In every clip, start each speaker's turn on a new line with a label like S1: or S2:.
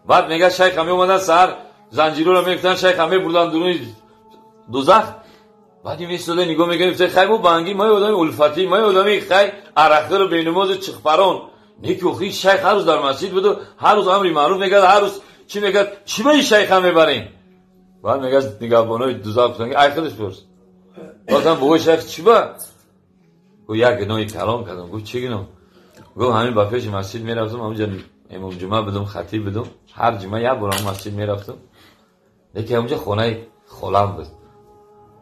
S1: بعد میگه شیخ همه اومدن سر زنجیرو رو میگفتن شیخ همه بردن درون دوزخ. بعد میستاده نگاه میکنه خیلی بو بانگی ما آدمی الفتی ما آدمی خیلی عرقه رو بینماز چخپران نیکی و خیلی شیخ هر روز در مسجد بود و هر روز امری معروف میگه هر روز چی میگه چی به شیخ هم میبرین. بعد میگه نگهبانای دوزخ گفتن ای خودش پرس بازم بو شیخ چی با گو یک نوعی کلام کردم. گو چی گنو؟ گو همین با پیش مسجد میرفتم اونجا امام جمعه بدم خطیب بدم هر جمعه یک بار مسجد میرفتم لیکن اونجا خونه خالم بود.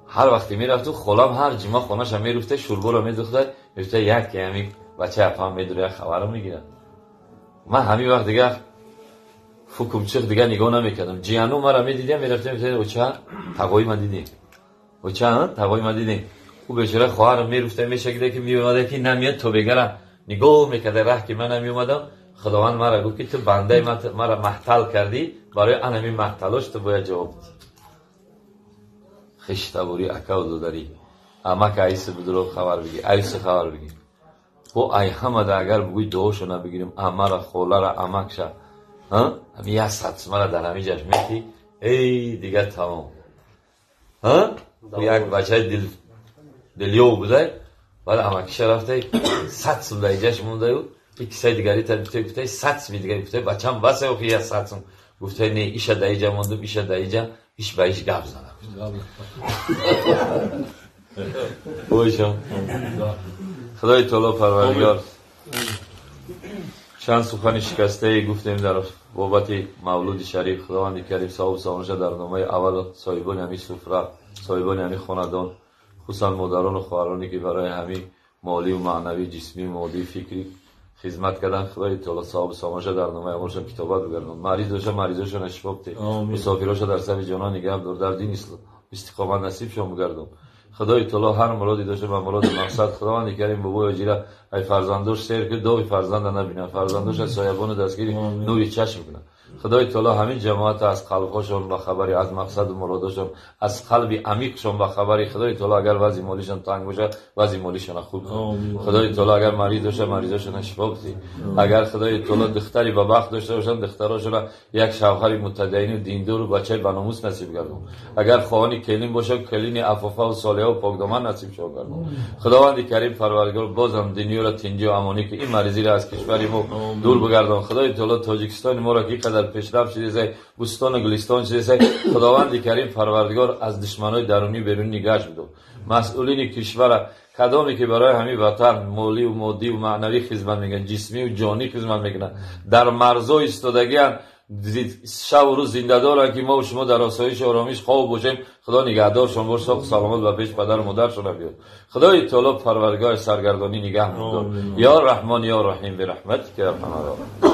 S1: هر وقتی میرفتم خالم هر جمعه خونه‌ش میرفته شوربا رو میدوخته میگفت یک که همین بچه اپام میدوره خبرو میگیره. من همین وقت دیگه فکم چخ دیگه نگاه نمیکردم. جیانو مرا میدیدم میرفتم میگفتم اوچا تقوی من دیدی اوچا تقوی من دیدی او بیچاره خواهر میرفته میشکیده که میومده که نمیاد تو بگره نگاه میکرده راه که من نمیومدم. خداوند مرا گفت که تو بنده مرا محتل کردی برای ان همین محتلاش تو باید جواب بدی. خشتبوری اکاو دوداری اما که ایسه بدرو خبر بگی ایسه خبر بگی با ای همه اگر بگوی دوشو نبگیریم اما را خوله را امک شد همین یه سطس مرا در همی جشمیتی ای دیگه تمام. یک بچه دلیو بوده بعد امکشه رفته سطس بوده ایجاش مونده و یک کسی دیگری تر گفته سطس میدیگه گفته بچه هم بسه و که یه سطس گفته نه ایشه در ایجا موندم ایشه در ایجا ایش به ایش گفت زنم بایشم. خدای تعالی پروردگار چند سخن شکسته گفتیم در بابت مولود شریف. خداوند کریم صاحب سامانش در نامه اول صاحبان همی سفره صاحبان همی خاندان خصوصا مادران و خواهرانی که برای همی مالی و معنوی جسمی مادی فکری خدمت کردن. خدای تعالی صاحب سامانش در نامه اولشان کتابت بگردن مریض داشته مریضاشون اشفا بده مسافراشو در سر جانان نگه دار در دین استقامت نصیب شون بگردم. خدای تعالی هر مرادی داشته و مراد مقصد خداوند کریم بابا اجیره ای فرزندوش سیر که دو فرزند نبینه فرزندوش از سایبان دستگیری نوری چشم کنه. خدای تعالی همین جماعت از قلبشون با خبری از مقصد و مرادشون از قلب عمیقشون با خبری. خدای تعالی اگر وضع مالیشون تنگ باشه وضع مالیشون خوب کنه. خدای تعالی اگر مریض باشه مریضاشون شفا بده. اگر خدای تعالی دختری با بخت داشته باشن دختراشون یک شوهر متدین و دیندار و بچه بناموس نصیب گردون. اگر خواهانی کلیم باشه کلین عفافه و صالحه و پاکدامن نصیب شو گردون. خداوند کریم پروردگار بازم دنیا را تنجی و امانی که این مریضی را از کشور ما دور بگردان. خدای تعالی تاجیکستان ما را که قدر پیشرفت شده بوستان و گلستان شده خداوند کریم پروردگار از دشمنای درونی بیرونی نگهش بدون. مسئولین کشور کدامی که برای همین وطن مالی و مادی و معنوی خدمت میکنن جسمی و جانی خدمت میکنن در مرزای ایستادگیان شب و روز زنده دارن که ما و شما در آسایش و آرامش خواب باشیم. خدا نگهدارشون باشه ساق سلامت و پیش پدر و مادرشون بیاد. خدای تعالی پروردگار سرگردانی نگه می‌داره. یا رحمان یا رحیم برحمتک یا ارحم الراحمین.